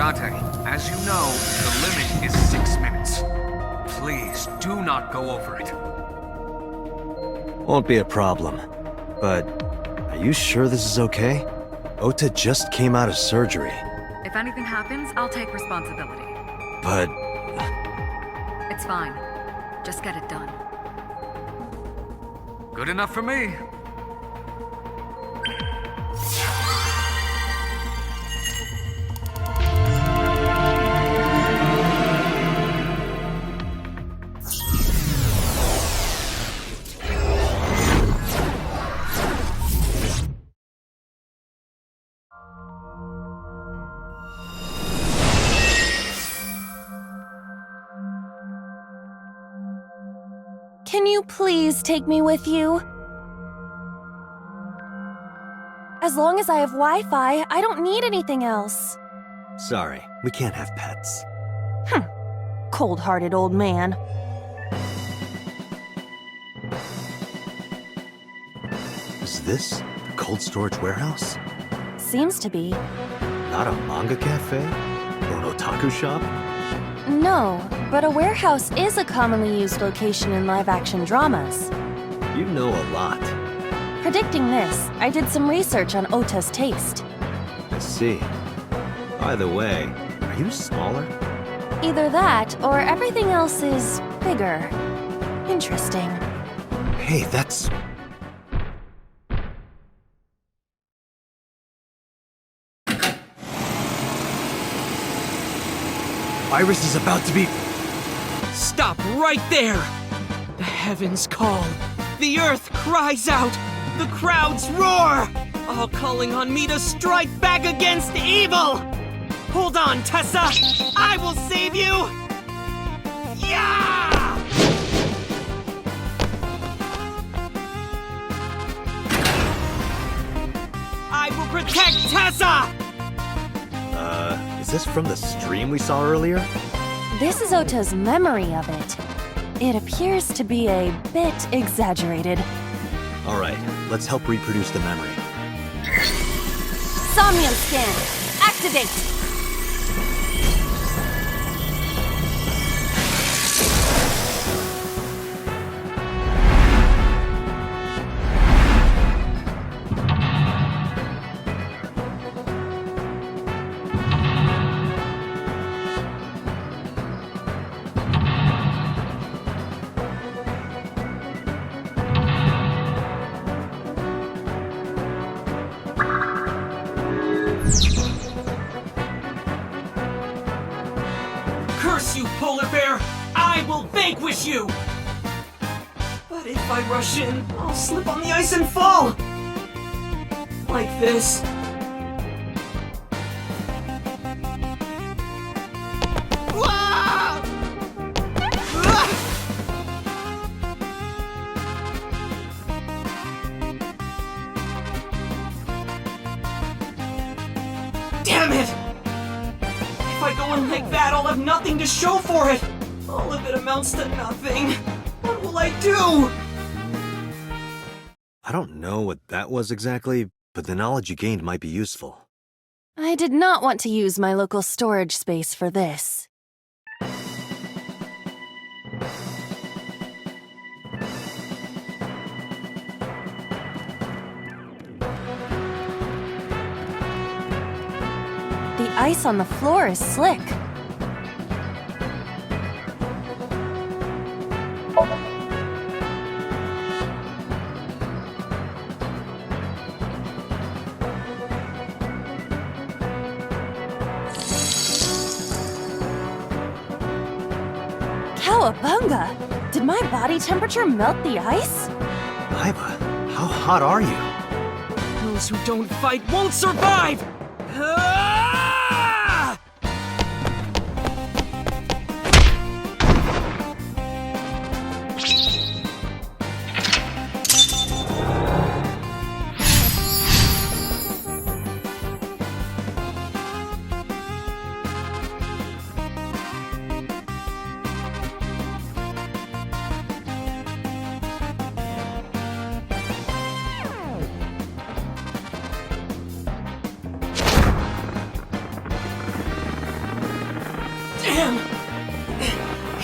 Dante, as you know, the limit is 6 minutes. Please, do not go over it. Won't be a problem. But, are you sure this is okay? Ota just came out of surgery. If anything happens, I'll take responsibility. But... It's fine. Just get it done. Good enough for me. Can you please take me with you? As long as I have Wi-Fi, I don't need anything else. Sorry, we can't have pets. Cold-hearted old man. Is this the cold storage warehouse? Seems to be. Not a manga cafe? Or an otaku shop? No, but a warehouse is a commonly used location in live-action dramas. You know a lot. Predicting this, I did some research on Ota's taste. I see. By the way, are you smaller? Either that, or everything else is bigger. Interesting. Hey, that's... Iris is about to be... Stop right there! The heavens call. The earth cries out. The crowds roar. All calling on me to strike back against evil. Hold on, Tessa. I will save you. Yeah! I will protect Tessa! Is this from the stream we saw earlier? This is Ota's memory of it. It appears to be a bit exaggerated. Alright, let's help reproduce the memory. Somnium scan! Activate! Curse you, polar bear! I will vanquish you! But if I rush in, I'll slip on the ice and fall! Like this. Ah! Ah! Damn it! If I go in like that, I'll have nothing to show for it! All of it amounts to nothing. What will I do? I don't know what that was exactly, but the knowledge you gained might be useful. I did not want to use my local storage space for this. The ice on the floor is slick. Cowabunga! Did my body temperature melt the ice? Iva, how hot are you? Those who don't fight won't survive! Ah!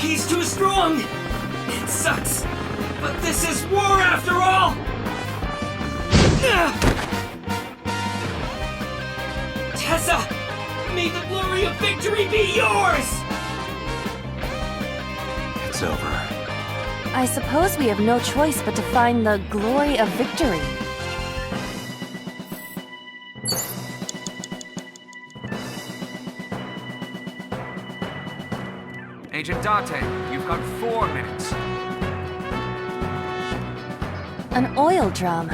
He's too strong! It sucks, but this is war after all! Tessa! May the glory of victory be yours! It's over. I suppose we have no choice but to find the glory of victory. Agent Date, you've got 4 minutes. An oil drum,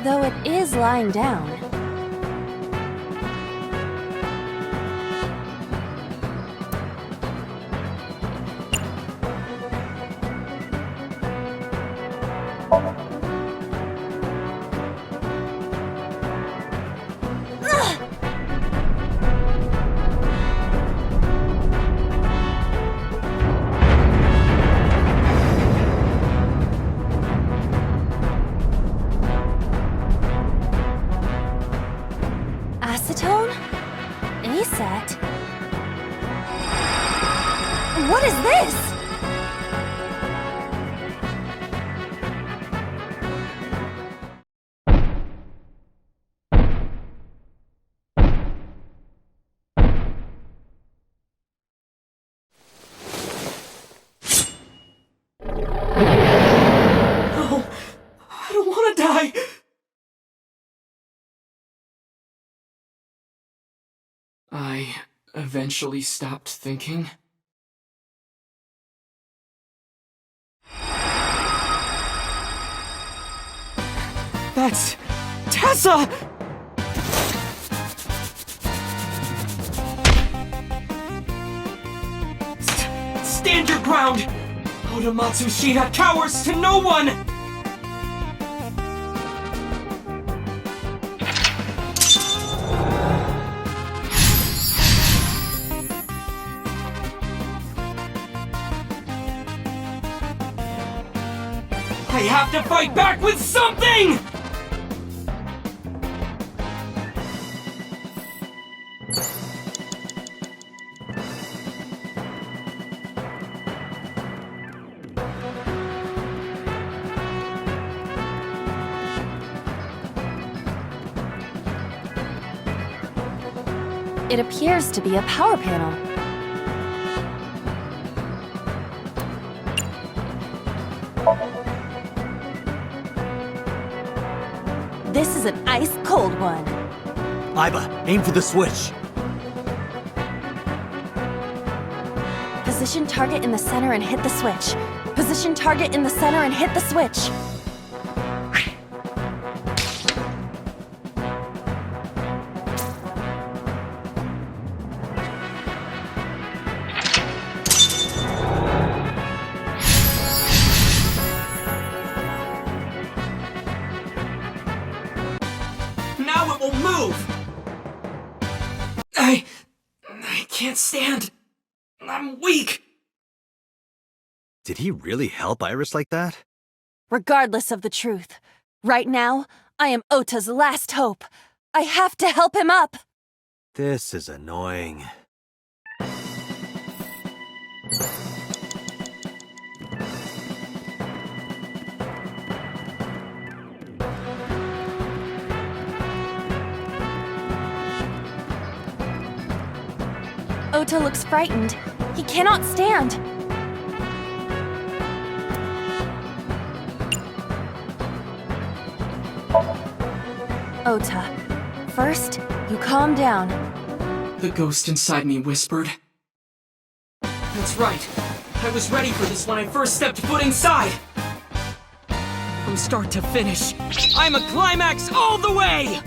though it is lying down. Acetone? ASAT? What is this? No! I don't want to die! I eventually stopped thinking. That's Tessa! Stand your ground! Oda Matsushita cowers to no one! I have to fight back with something! It appears to be a power panel. This is an ice-cold one. Aiba, aim for the switch. Position target in the center and hit the switch. Position target in the center and hit the switch. Now it will move! I can't stand. I'm weak. Did he really help Iris like that? Regardless of the truth, right now, I am Ota's last hope. I have to help him up! This is annoying. Ota looks frightened. He cannot stand. Ota, first, you calm down. The ghost inside me whispered. That's right. I was ready for this when I first stepped foot inside. From start to finish, I'm a climax all the way!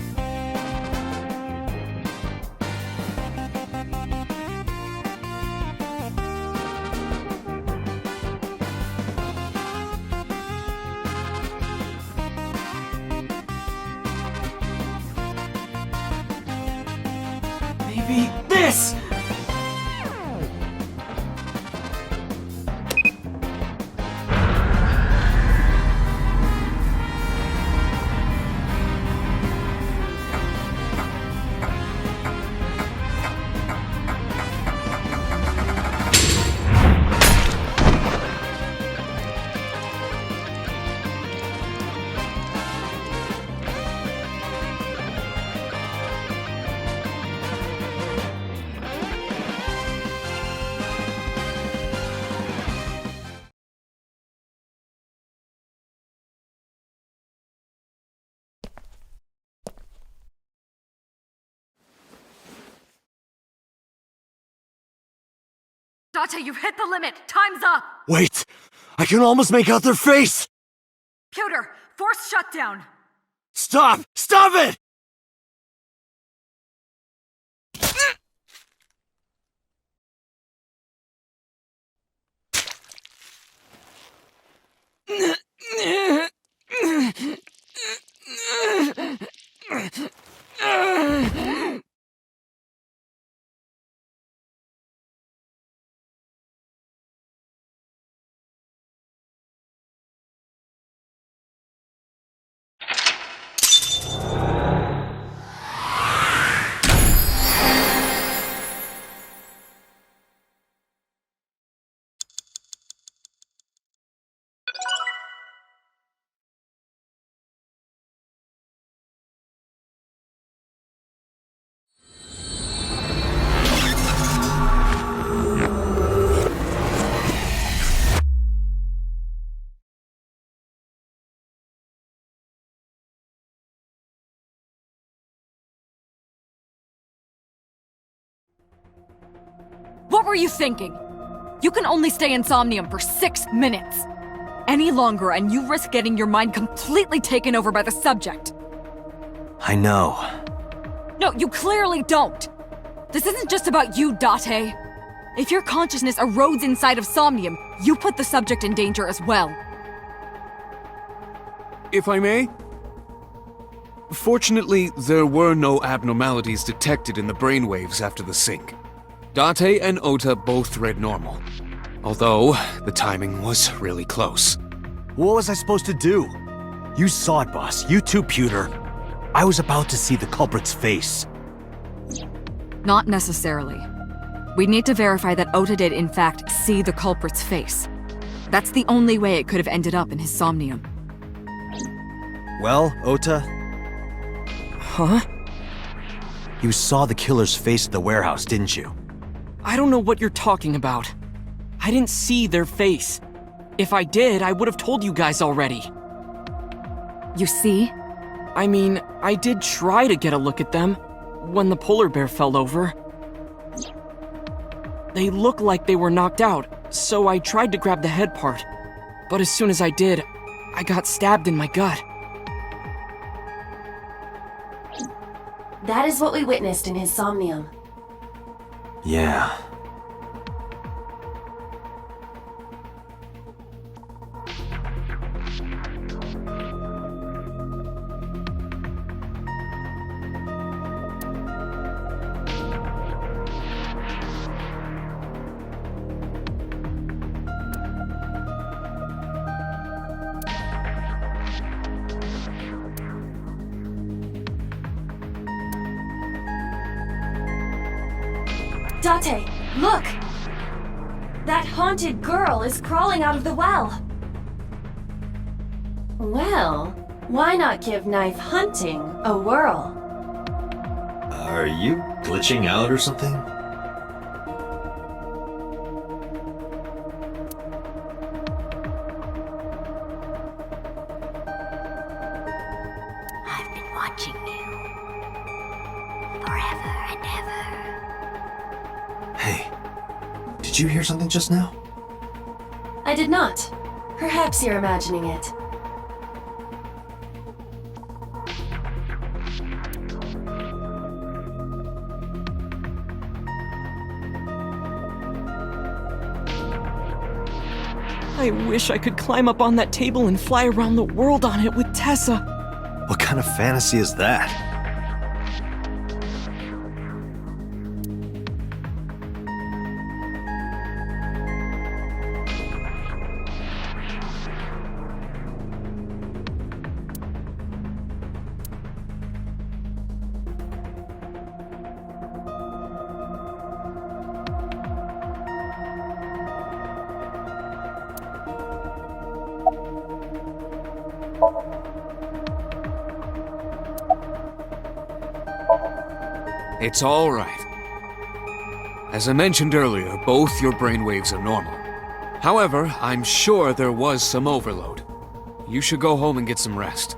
Maybe this! Date, you've hit the limit. Time's up. Wait! I can almost make out their face! Pewter, force shutdown. Stop! Stop it! What were you thinking? You can only stay in Somnium for 6 minutes. Any longer and you risk getting your mind completely taken over by the subject. I know. No, you clearly don't. This isn't just about you, Date. If your consciousness erodes inside of Somnium, you put the subject in danger as well. If I may? Fortunately, there were no abnormalities detected in the brainwaves after the sync. Date and Ota both read normal. Although, the timing was really close. What was I supposed to do? You saw it, boss. You too, Pewter. I was about to see the culprit's face. Not necessarily. We need to verify that Ota did in fact see the culprit's face. That's the only way it could have ended up in his Somnium. Well, Ota, Huh? you saw the killer's face at the warehouse, didn't you? I don't know what you're talking about. I didn't see their face. If I did, I would have told you guys already. You see? I mean, I did try to get a look at them when the polar bear fell over. They looked like they were knocked out, so I tried to grab the head part. But as soon as I did, I got stabbed in my gut. That is what we witnessed in his Somnium. Yeah. Date, look! That haunted girl is crawling out of the well. Well, why not give knife hunting a whirl? Are you glitching out or something? I've been watching you forever and ever. Hey, did you hear something just now? I did not. Perhaps you're imagining it. I wish I could climb up on that table and fly around the world on it with Tessa. What kind of fantasy is that? It's all right. As I mentioned earlier, both your brainwaves are normal. However, I'm sure there was some overload. You should go home and get some rest.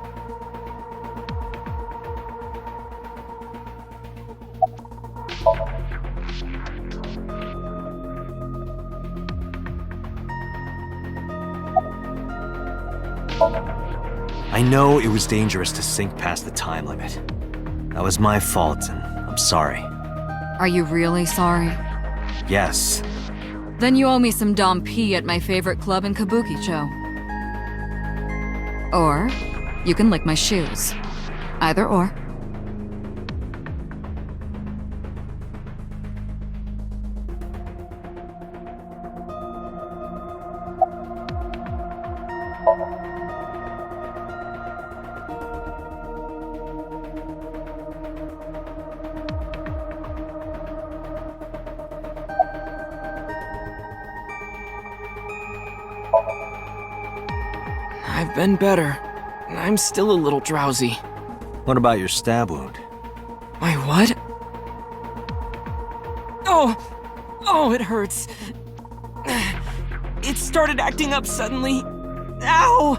I know it was dangerous to sink past the time limit. That was my fault, and I'm sorry. Are you really sorry? Yes. Then you owe me some Dom P at my favorite club in Kabukicho. Or, you can lick my shoes. Either or. I've been better. I'm still a little drowsy. What about your stab wound? My what? Oh, it hurts. It started acting up suddenly. Ow!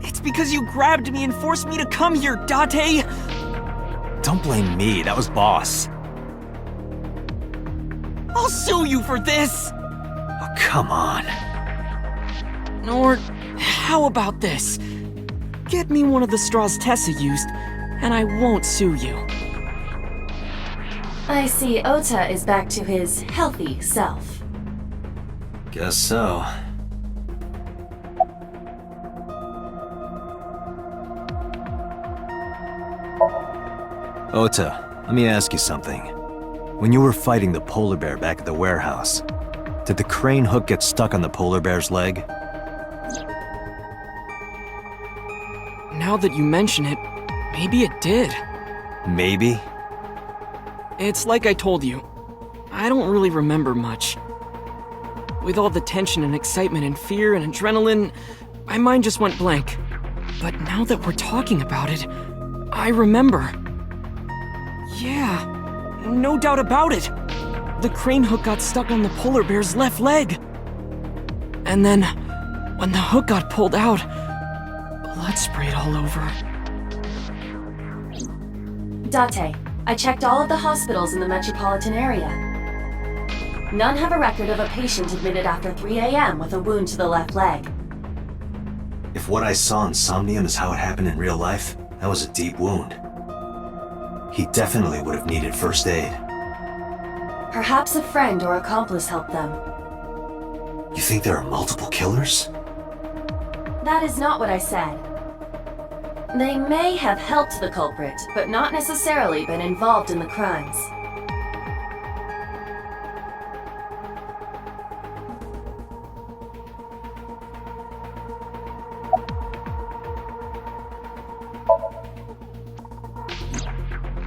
It's because you grabbed me and forced me to come here, Date! Don't blame me, that was Boss. I'll sue you for this! Oh, come on. Or, how about this? Get me one of the straws Tessa used, and I won't sue you. I see Ota is back to his healthy self. Guess so. Ota, let me ask you something. When you were fighting the polar bear back at the warehouse, did the crane hook get stuck on the polar bear's leg? Now that you mention it, maybe it did. Maybe? It's like I told you. I don't really remember much. With all the tension and excitement and fear and adrenaline, my mind just went blank. But now that we're talking about it, I remember. Yeah, no doubt about it. The crane hook got stuck on the polar bear's left leg. And then, when the hook got pulled out, blood sprayed all over. Date, I checked all of the hospitals in the metropolitan area. None have a record of a patient admitted after 3 a.m. with a wound to the left leg. If what I saw in Somnium is how it happened in real life, that was a deep wound. He definitely would have needed first aid. Perhaps a friend or accomplice helped them. You think there are multiple killers? That is not what I said. They may have helped the culprit, but not necessarily been involved in the crimes.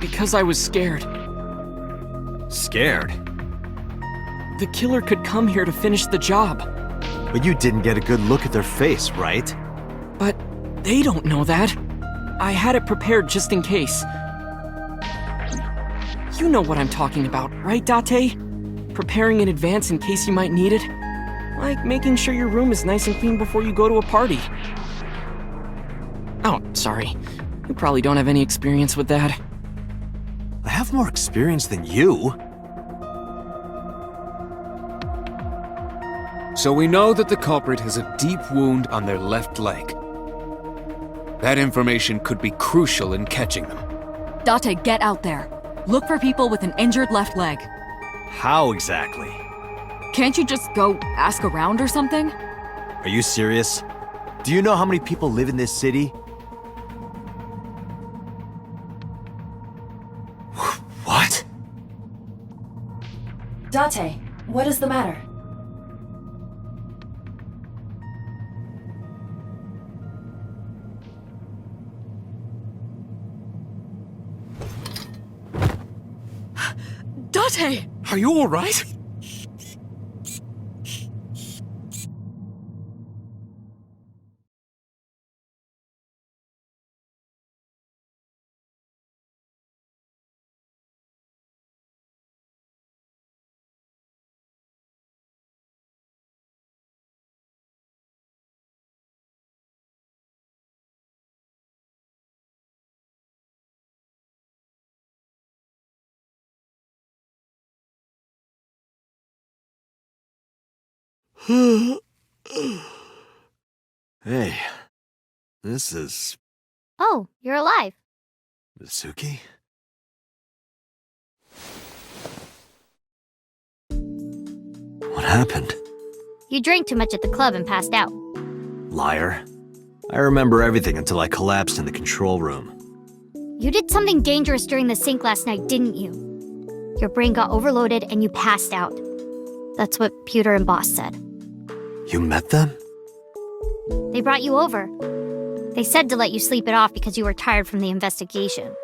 Because I was scared. Scared? The killer could come here to finish the job. But you didn't get a good look at their face, right? But they don't know that. I had it prepared just in case. You know what I'm talking about, right, Date? Preparing in advance in case you might need it. Like making sure your room is nice and clean before you go to a party. Oh, sorry. You probably don't have any experience with that. I have more experience than you. So we know that the culprit has a deep wound on their left leg. That information could be crucial in catching them. Date, get out there. Look for people with an injured left leg. How exactly? Can't you just go ask around or something? Are you serious? Do you know how many people live in this city? What? Date, what is the matter? Date! Are you all right? Hey, Mrs. Oh, you're alive. Mizuki? What happened? You drank too much at the club and passed out. Liar. I remember everything until I collapsed in the control room. You did something dangerous during the sink last night, didn't you? Your brain got overloaded and you passed out. That's what Pewter and Boss said. You met them? They brought you over. They said to let you sleep it off because you were tired from the investigation.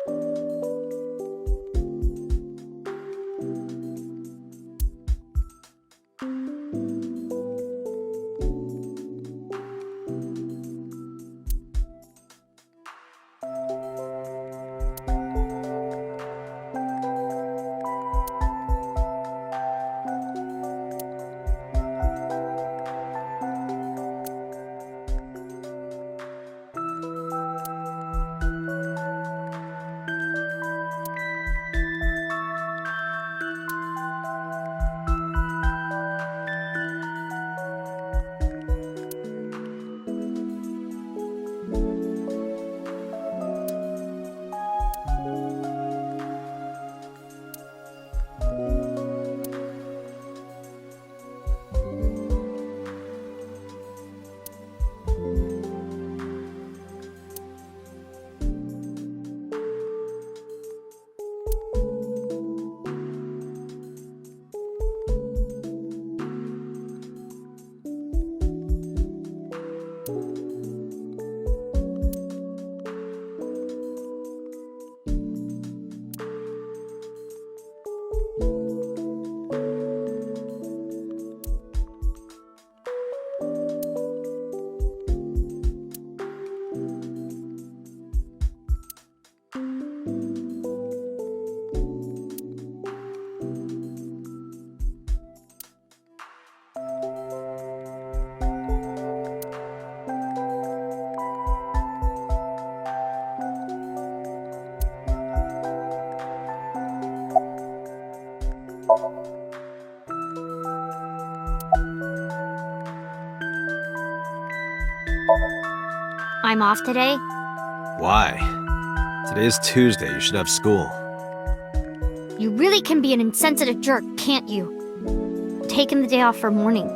I'm off today. Why? Today's Tuesday. You should have school. You really can be an insensitive jerk, can't you? Taking the day off for mourning.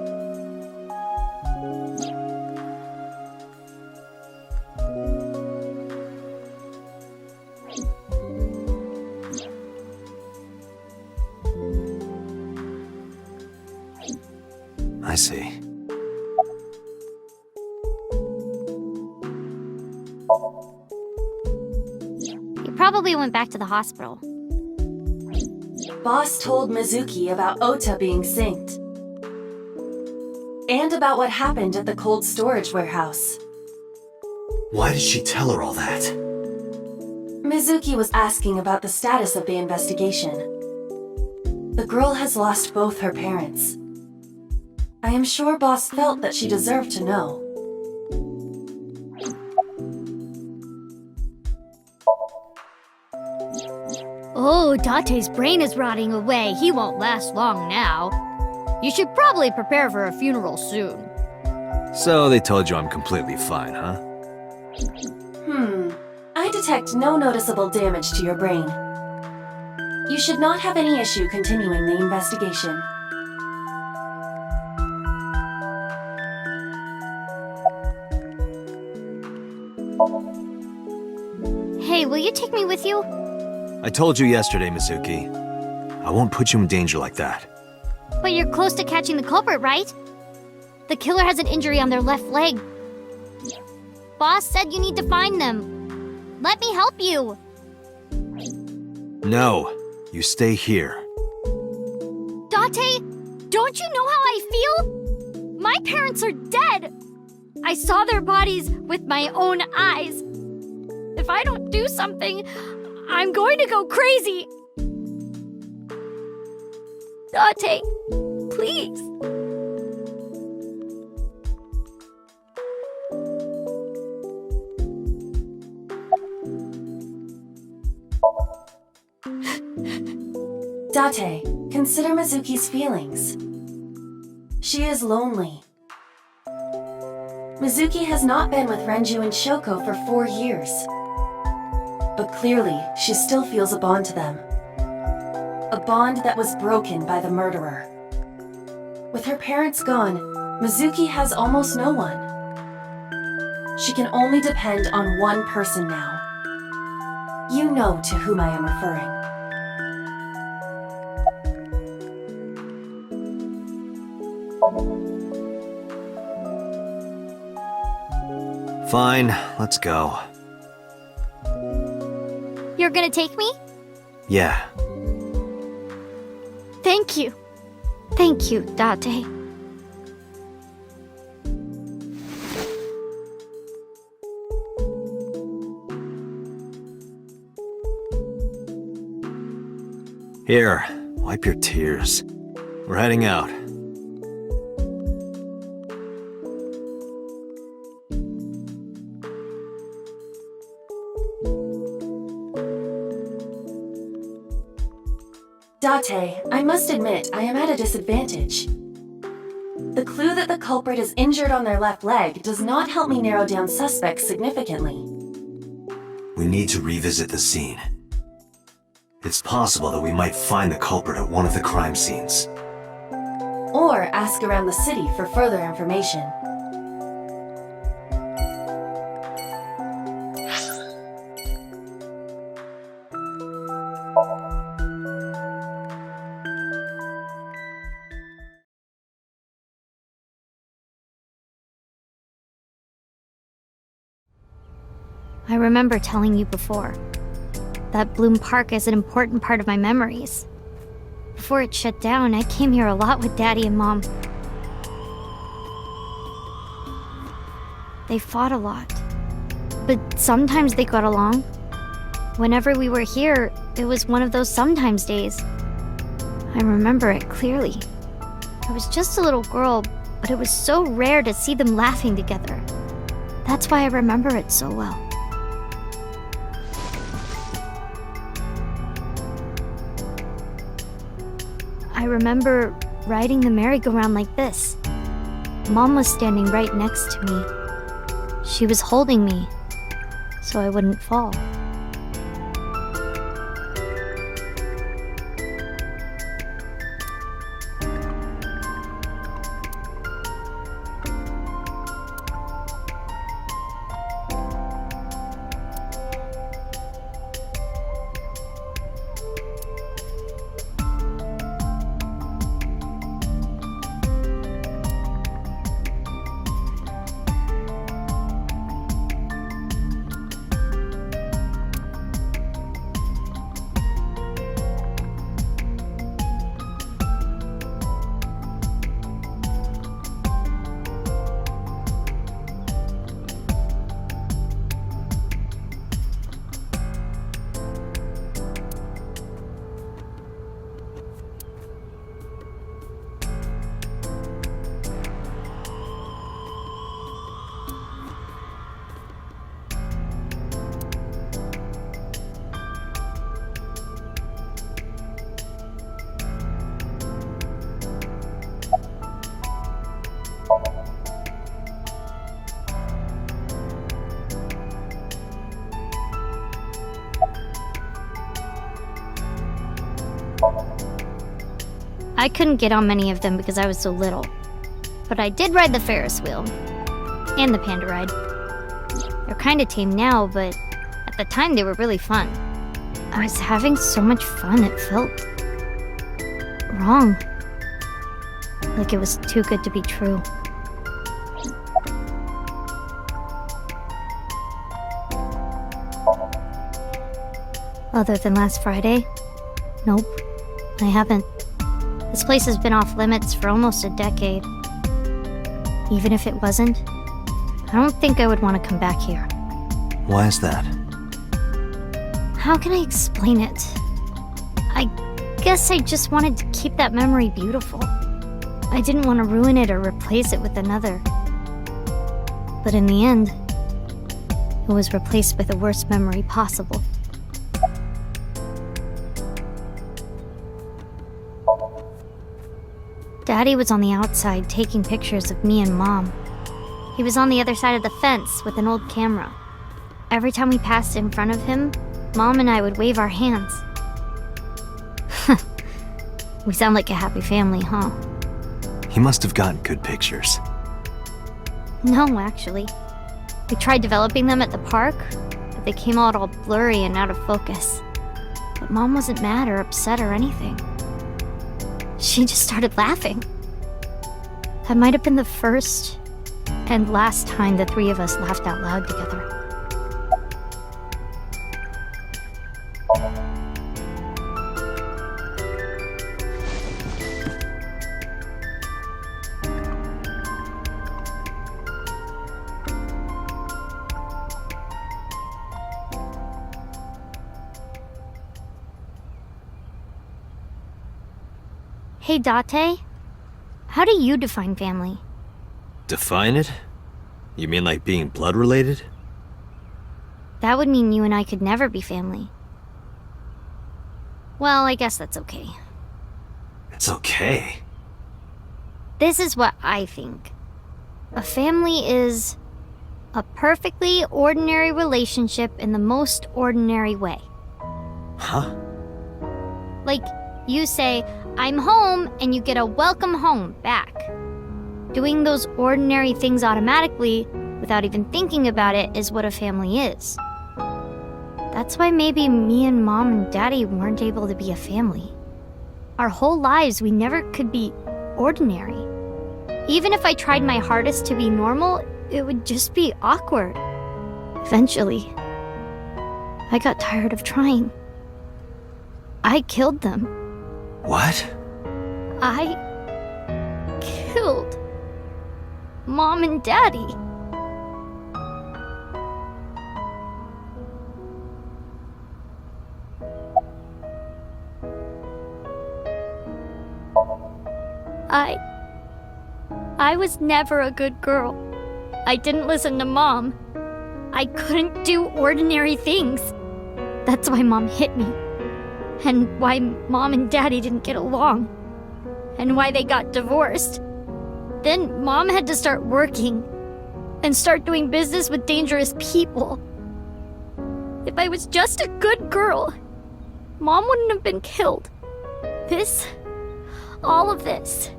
I see. You probably went back to the hospital. Boss told Mizuki about Ota being synced. And about what happened at the cold storage warehouse. Why did she tell her all that? Mizuki was asking about the status of the investigation. The girl has lost both her parents. I am sure Boss felt that she deserved to know. Oh, Date's brain is rotting away. He won't last long now. You should probably prepare for a funeral soon. So they told you I'm completely fine, huh? I detect no noticeable damage to your brain. You should not have any issue continuing the investigation. Hey, will you take me with you? I told you yesterday, Mizuki. I won't put you in danger like that. But you're close to catching the culprit, right? The killer has an injury on their left leg. Boss said you need to find them. Let me help you. No, you stay here. Date, don't you know how I feel? My parents are dead. I saw their bodies with my own eyes. If I don't do something, I'm going to go crazy. Date, please. Date, consider Mizuki's feelings. She is lonely. Mizuki has not been with Renju and Shoko for 4 years. But clearly, she still feels a bond to them. A bond that was broken by the murderer. With her parents gone, Mizuki has almost no one. She can only depend on one person now. You know to whom I am referring. Fine, let's go. You're gonna take me? Yeah. Thank you. Thank you, Date. Here, wipe your tears. We're heading out. Date, I must admit, I am at a disadvantage. The clue that the culprit is injured on their left leg does not help me narrow down suspects significantly. We need to revisit the scene. It's possible that we might find the culprit at one of the crime scenes. Or ask around the city for further information. I remember telling you before. That Bloom Park is an important part of my memories. Before it shut down, I came here a lot with Daddy and Mom. They fought a lot. But sometimes they got along. Whenever we were here, it was one of those sometimes days. I remember it clearly. I was just a little girl, but it was so rare to see them laughing together. That's why I remember it so well. I remember riding the merry-go-round like this. Mom was standing right next to me. She was holding me, so I wouldn't fall. I couldn't get on many of them because I was so little. But I did ride the Ferris wheel. And the panda ride. They're kinda tame now, but at the time they were really fun. I was having so much fun it felt wrong. Like it was too good to be true. Other than last Friday? Nope, I haven't. This place has been off limits for almost a decade. Even if it wasn't, I don't think I would want to come back here. Why is that? How can I explain it? I guess I just wanted to keep that memory beautiful. I didn't want to ruin it or replace it with another. But in the end, it was replaced with the worst memory possible. Daddy was on the outside taking pictures of me and Mom. He was on the other side of the fence with an old camera. Every time we passed in front of him, Mom and I would wave our hands. We sound like a happy family, huh? He must have gotten good pictures. No, actually. We tried developing them at the park, but they came out all blurry and out of focus. But Mom wasn't mad or upset or anything. She just started laughing. That might have been the first and last time the three of us laughed out loud together. Hey, Date. How do you define family? Define it? You mean like being blood related? That would mean you and I could never be family. Well, I guess that's okay. It's okay. This is what I think. A family is a perfectly ordinary relationship in the most ordinary way. Huh? Like, you say, I'm home, and you get a welcome home back. Doing those ordinary things automatically, without even thinking about it, is what a family is. That's why maybe me and Mom and Daddy weren't able to be a family. Our whole lives, we never could be ordinary. Even if I tried my hardest to be normal, it would just be awkward. Eventually, I got tired of trying. I killed them. What? I killed Mom and Daddy. I was never a good girl. I didn't listen to Mom. I couldn't do ordinary things. That's why Mom hit me. And why Mom and Daddy didn't get along. And why they got divorced. Then Mom had to start working and start doing business with dangerous people. If I was just a good girl, Mom wouldn't have been killed. All of this,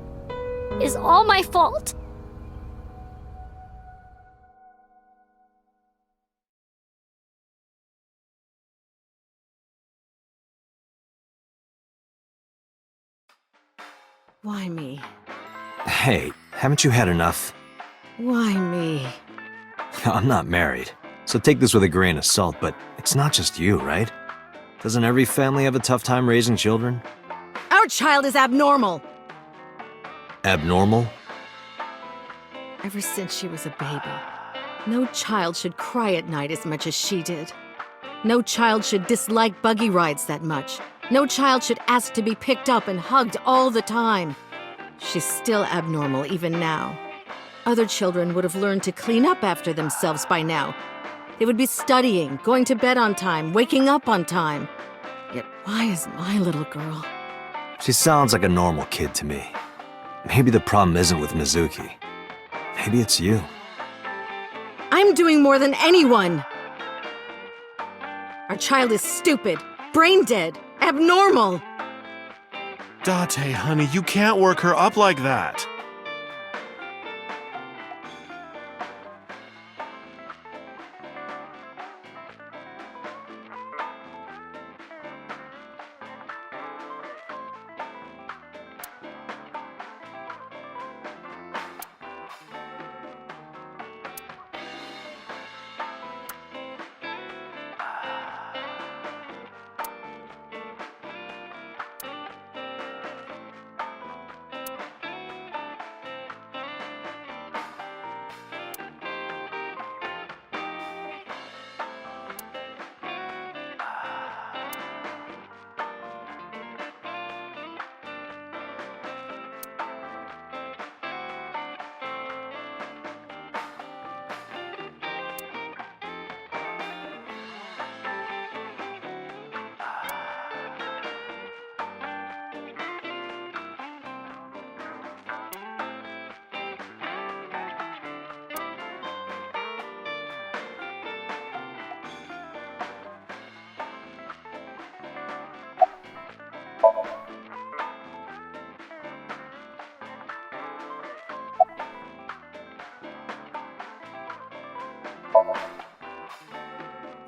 is all my fault. Why me? Hey, haven't you had enough? Why me? I'm not married, so take this with a grain of salt, but it's not just you, right? Doesn't every family have a tough time raising children? Our child is abnormal. Abnormal? Ever since she was a baby, no child should cry at night as much as she did. No child should dislike buggy rides that much. No child should ask to be picked up and hugged all the time. She's still abnormal even now. Other children would have learned to clean up after themselves by now. They would be studying, going to bed on time, waking up on time. Yet why is my little girl? She sounds like a normal kid to me. Maybe the problem isn't with Mizuki. Maybe it's you. I'm doing more than anyone! Our child is stupid, brain dead, abnormal! Date, honey, you can't work her up like that.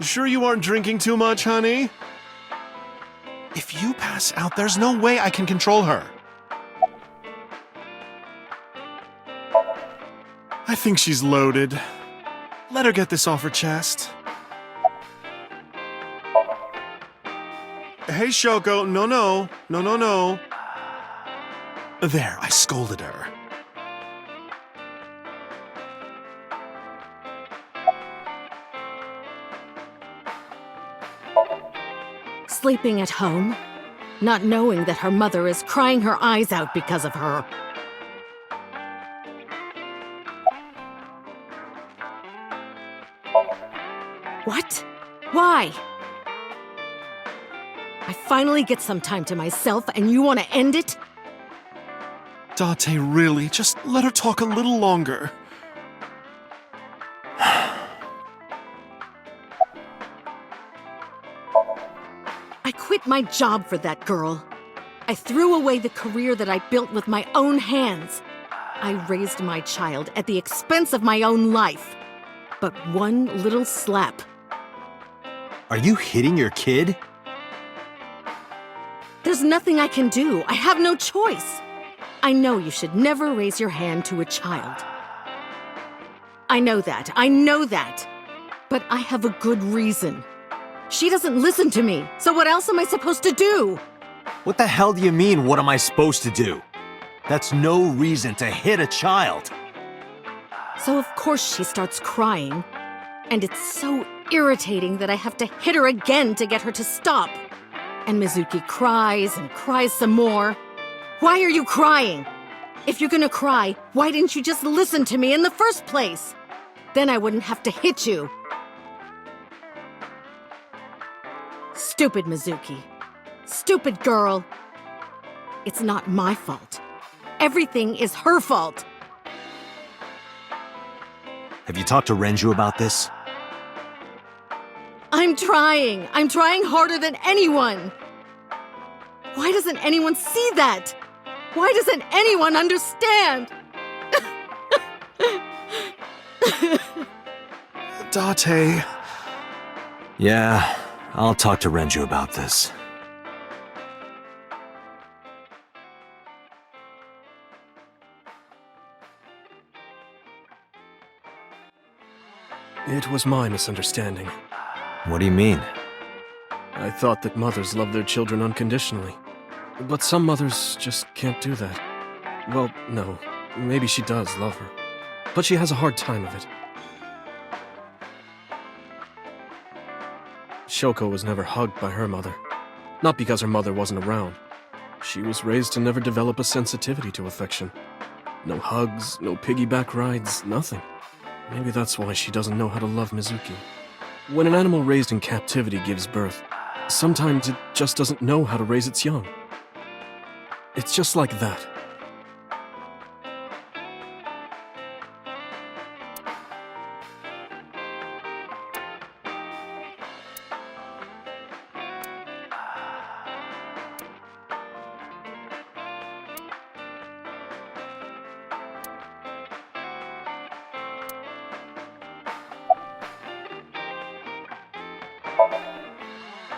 Sure you aren't drinking too much, honey? If you pass out, there's no way I can control her. I think she's loaded. Let her get this off her chest. Hey, Shoko, no. There, I scolded her. Sleeping at home, not knowing that her mother is crying her eyes out because of her. What? Why? I finally get some time to myself and you want to end it? Date, really? Just let her talk a little longer. I quit my job for that girl. I threw away the career that I built with my own hands. I raised my child at the expense of my own life. But one little slap. Are you hitting your kid? There's nothing I can do. I have no choice. I know you should never raise your hand to a child. I know that. But I have a good reason. She doesn't listen to me, so what else am I supposed to do? What the hell do you mean, what am I supposed to do? That's no reason to hit a child. So of course she starts crying. And it's so irritating that I have to hit her again to get her to stop. And Mizuki cries and cries some more. Why are you crying? If you're gonna cry, why didn't you just listen to me in the first place? Then I wouldn't have to hit you. Stupid Mizuki. Stupid girl. It's not my fault. Everything is her fault. Have you talked to Renju about this? I'm trying. I'm trying harder than anyone. Why doesn't anyone see that? Why doesn't anyone understand? Date. Yeah, I'll talk to Renju about this. It was my misunderstanding. What do you mean? I thought that mothers love their children unconditionally. But some mothers just can't do that. Well, no. Maybe she does love her. But she has a hard time of it. Shoko was never hugged by her mother. Not because her mother wasn't around. She was raised to never develop a sensitivity to affection. No hugs, no piggyback rides, nothing. Maybe that's why she doesn't know how to love Mizuki. When an animal raised in captivity gives birth, sometimes it just doesn't know how to raise its young. It's just like that.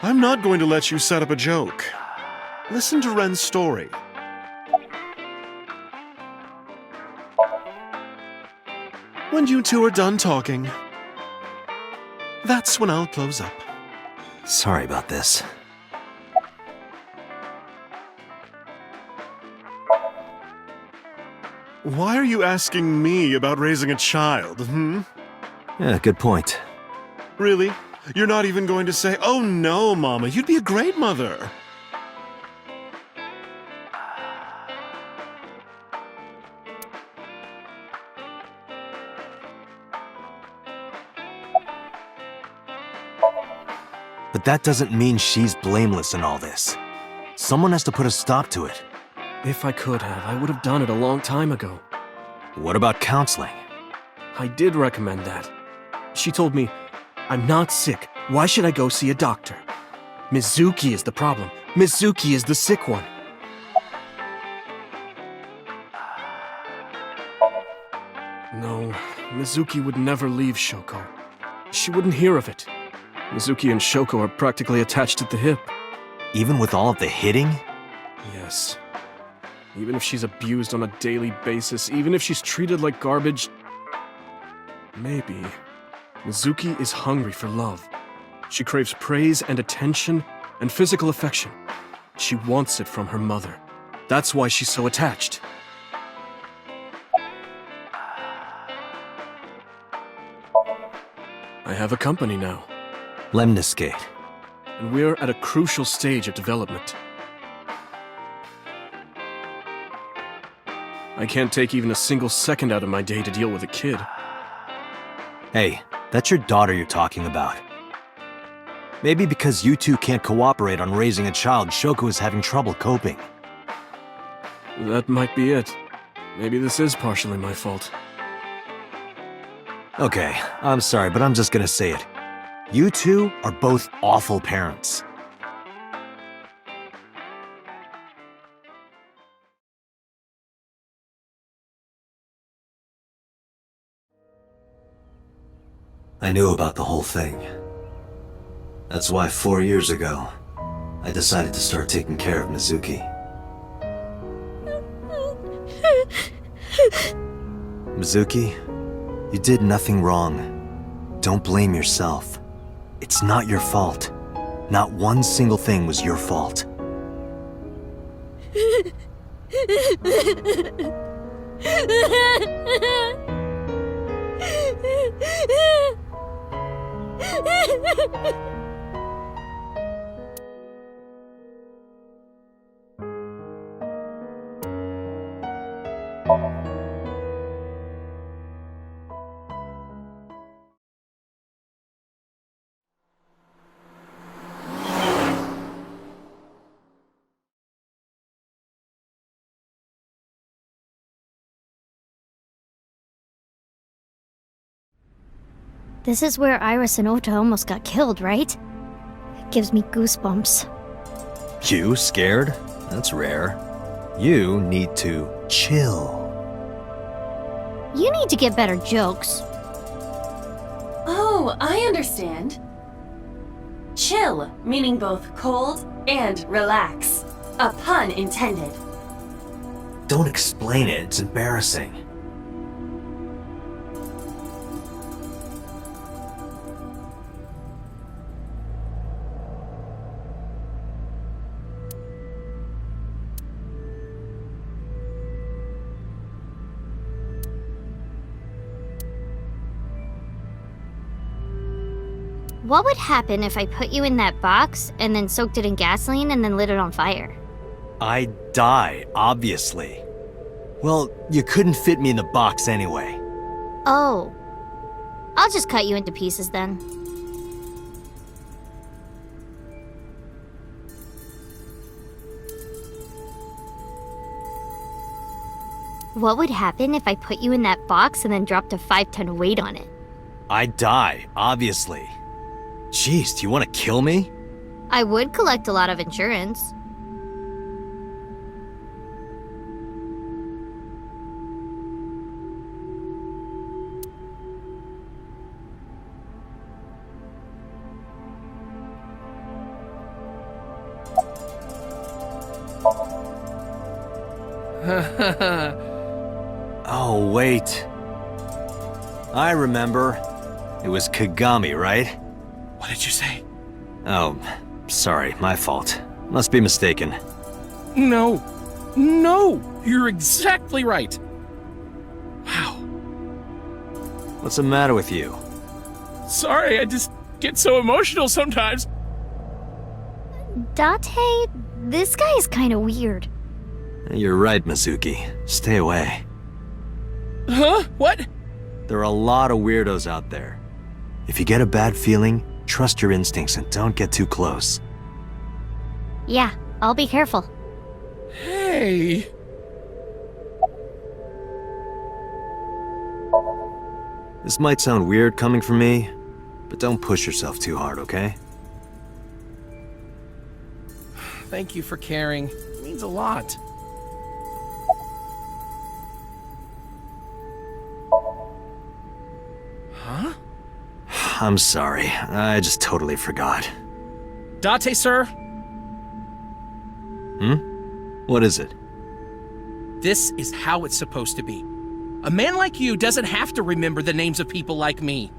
I'm not going to let you set up a joke. Listen to Ren's story. When you two are done talking, that's when I'll close up. Sorry about this. Why are you asking me about raising a child, Yeah, good point. Really? You're not even going to say, "Oh no, Mama, you'd be a great mother." But that doesn't mean she's blameless in all this. Someone has to put a stop to it. If I could have, I would have done it a long time ago. What about counseling? I did recommend that. She told me, "I'm not sick. Why should I go see a doctor? Mizuki is the problem. Mizuki is the sick one." No, Mizuki would never leave Shoko. She wouldn't hear of it. Mizuki and Shoko are practically attached at the hip. Even with all of the hitting? Yes. Even if she's abused on a daily basis, even if she's treated like garbage... Maybe. Mizuki is hungry for love. She craves praise and attention and physical affection. She wants it from her mother. That's why she's so attached. I have a company now, Lemniscate. and we're at a crucial stage of development. I can't take even a single second out of my day to deal with a kid. Hey, that's your daughter you're talking about. Maybe because you two can't cooperate on raising a child, Shoko is having trouble coping. That might be it. Maybe this is partially my fault. Okay, I'm sorry, but I'm just gonna say it. You two are both awful parents. I knew about the whole thing. That's why 4 years ago, I decided to start taking care of Mizuki. Mizuki, you did nothing wrong. Don't blame yourself. It's not your fault. Not one single thing was your fault. This is where Iris and Ota almost got killed, right? It gives me goosebumps. You scared? That's rare. You need to chill. You need to get better jokes. Oh, I understand. Chill, meaning both cold and relax. A pun intended. Don't explain it, it's embarrassing. What would happen if I put you in that box and then soaked it in gasoline and then lit it on fire? I'd die, obviously. Well, you couldn't fit me in the box anyway. Oh. I'll just cut you into pieces then. What would happen if I put you in that box and then dropped a 5-ton weight on it? I'd die, obviously. Jeez, do you want to kill me? I would collect a lot of insurance. Oh, wait. I remember. It was Kagami, right? What did you say? Oh, sorry, my fault. Must be mistaken. No. No! You're exactly right. Wow. What's the matter with you? Sorry, I just get so emotional sometimes. Date, this guy is kind of weird. You're right, Mizuki. Stay away. Huh? What? There are a lot of weirdos out there. If you get a bad feeling, trust your instincts and don't get too close. Yeah, I'll be careful. Hey. This might sound weird coming from me, but don't push yourself too hard, okay? Thank you for caring. It means a lot. Huh? I'm sorry. I just totally forgot. Date, sir, What is it? this is how it's supposed to be. A man like you doesn't have to remember the names of people like me.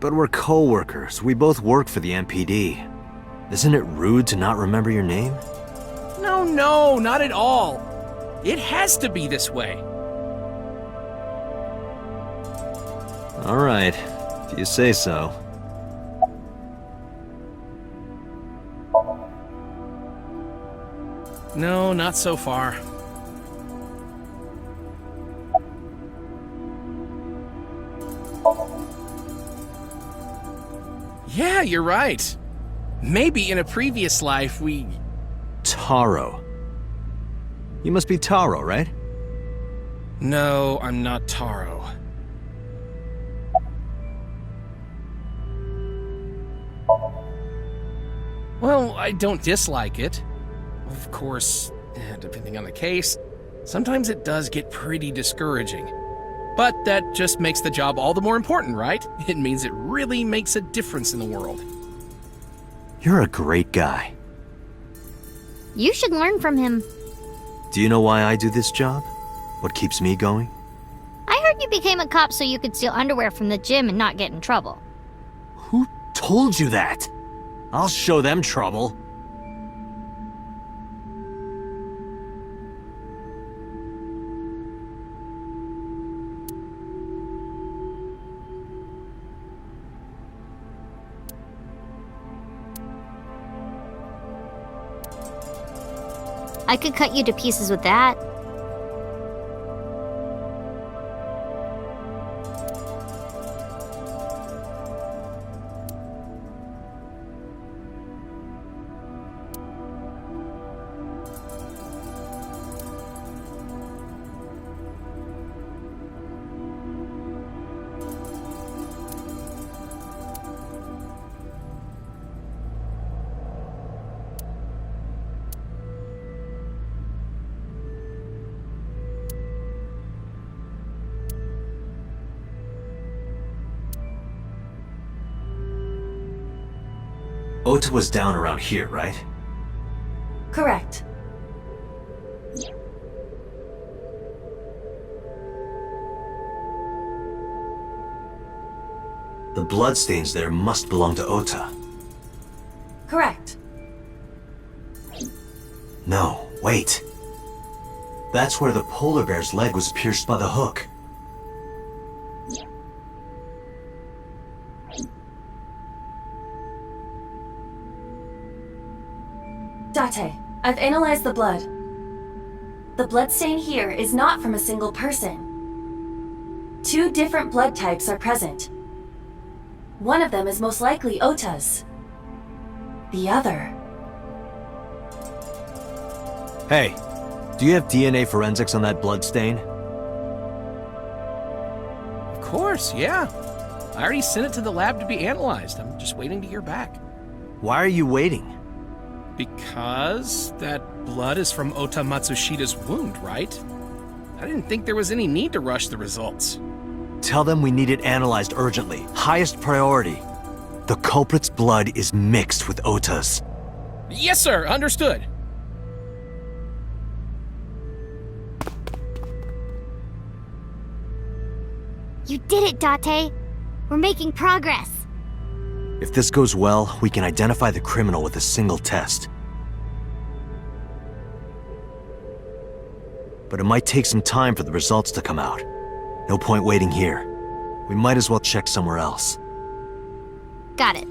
But we're co-workers. We both work for the MPD. Isn't it rude to not remember your name? No, not at all. It has to be this way. All right, if you say so. No, not so far. Yeah, you're right. Maybe in a previous life we... Taro. You must be Taro, right? No, I'm not Taro. Well, I don't dislike it. Of course, depending on the case, sometimes it does get pretty discouraging. But that just makes the job all the more important, right? It means it really makes a difference in the world. You're a great guy. You should learn from him. Do you know why I do this job? What keeps me going? I heard you became a cop so you could steal underwear from the gym and not get in trouble. Who told you that? I'll show them trouble. I could cut you to pieces with that. Ota was down around here, right? Correct. The bloodstains there must belong to Ota. Correct. No, wait. That's where the polar bear's leg was pierced by the hook. Date, I've analyzed the blood. The bloodstain here is not from a single person. 2 different blood types are present. One of them is most likely Ota's. The other... Hey, do you have DNA forensics on that bloodstain? Of course, yeah. I already sent it to the lab to be analyzed. I'm just waiting to hear back. Why are you waiting? Because that blood is from Ota Matsushida's wound, right? I didn't think there was any need to rush the results. Tell them we need it analyzed urgently. Highest priority. The culprit's blood is mixed with Ota's. Yes, sir. Understood. You did it, Date. We're making progress. If this goes well, we can identify the criminal with a single test. But it might take some time for the results to come out. No point waiting here. We might as well check somewhere else. Got it.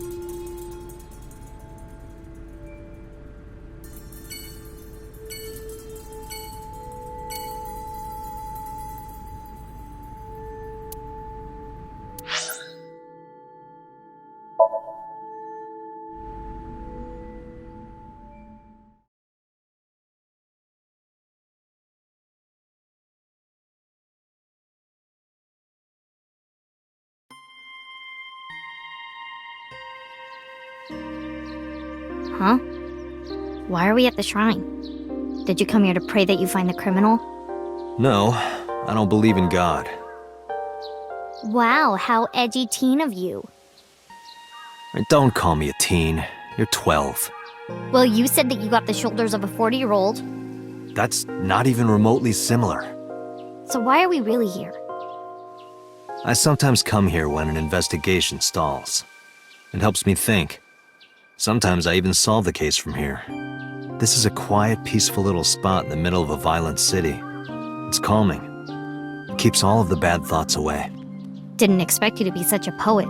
Huh? Why are we at the shrine? Did you come here to pray that you find the criminal? No, I don't believe in God. Wow, how edgy teen of you. Don't call me a teen. You're 12. Well, you said that you got the shoulders of a 40-year-old. That's not even remotely similar. So why are we really here? I sometimes come here when an investigation stalls. It helps me think. Sometimes I even solve the case from here. This is a quiet, peaceful little spot in the middle of a violent city. It's calming. It keeps all of the bad thoughts away. Didn't expect you to be such a poet.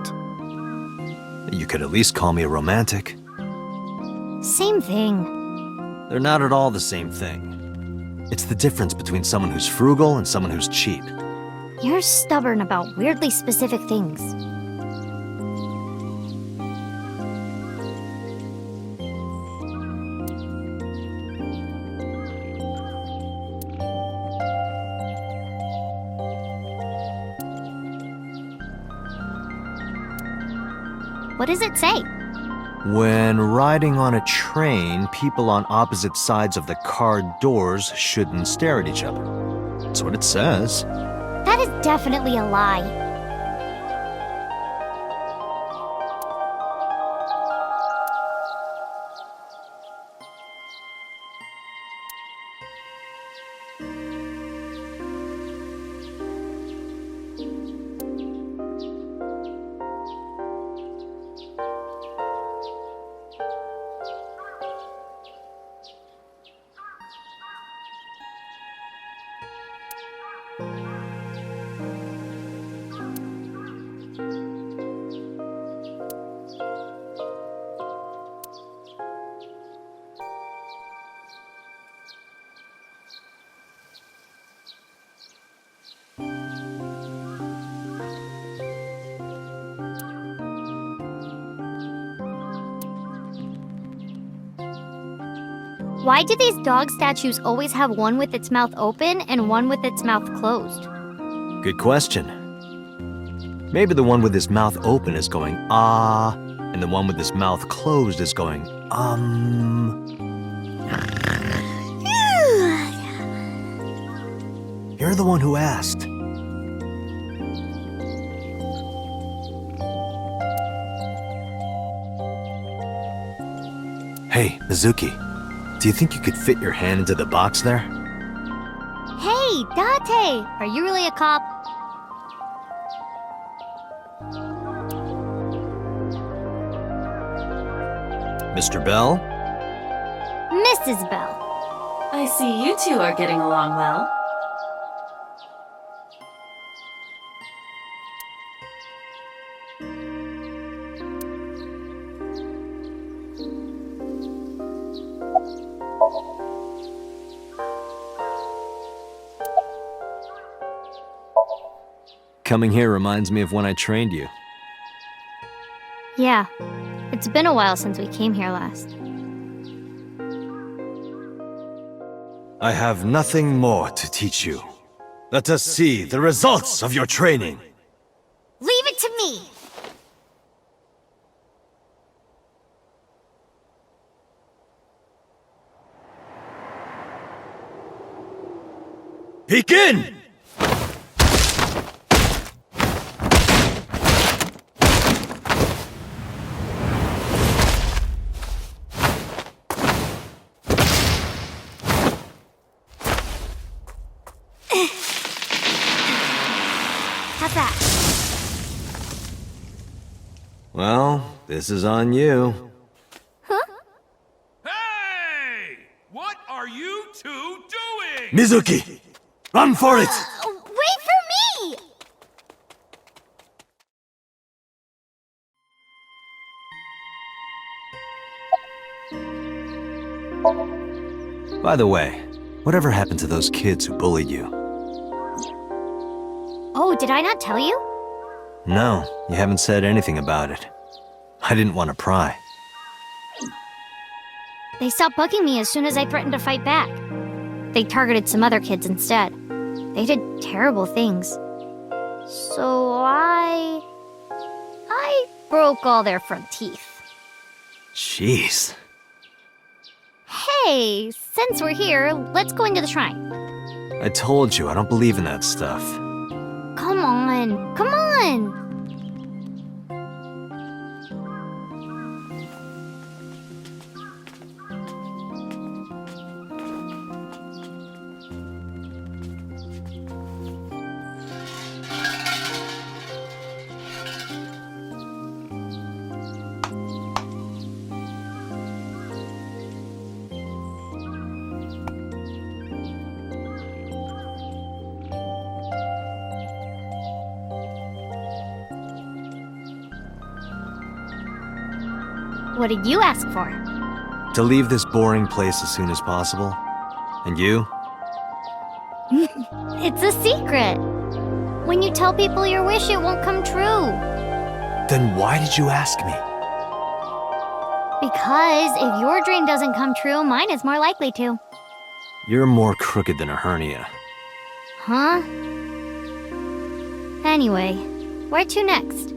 You could at least call me a romantic. Same thing. They're not at all the same thing. It's the difference between someone who's frugal and someone who's cheap. You're stubborn about weirdly specific things. What does it say? When riding on a train, people on opposite sides of the car doors shouldn't stare at each other. That's what it says. That is definitely a lie. Why do these dog statues always have one with its mouth open and one with its mouth closed? Good question. Maybe the one with his mouth open is going, ah, and the one with his mouth closed is going, You're the one who asked. Hey, Mizuki, do you think you could fit your hand into the box there? Hey, Date! Are you really a cop? Mr. Bell? Mrs. Bell. I see you two are getting along well. Coming here reminds me of when I trained you. Yeah, it's been a while since we came here last. I have nothing more to teach you. Let us see the results of your training. Leave it to me! Begin! How's that? Well, this is on you. Hey! What are you two doing? Mizuki! Run for it! Wait for me! By the way, whatever happened to those kids who bullied you? Oh, did I not tell you? No, you haven't said anything about it. I didn't want to pry. They stopped bugging me as soon as I threatened to fight back. They targeted some other kids instead. They did terrible things. So I broke all their front teeth. Jeez. Hey, since we're here, let's go into the shrine. I told you, I don't believe in that stuff. Come on, come on! What did you ask for? To leave this boring place as soon as possible. And you? It's a secret. When you tell people your wish, it won't come true. Then why did you ask me? Because if your dream doesn't come true, mine is more likely to. You're more crooked than a hernia. Huh? Anyway, where to next?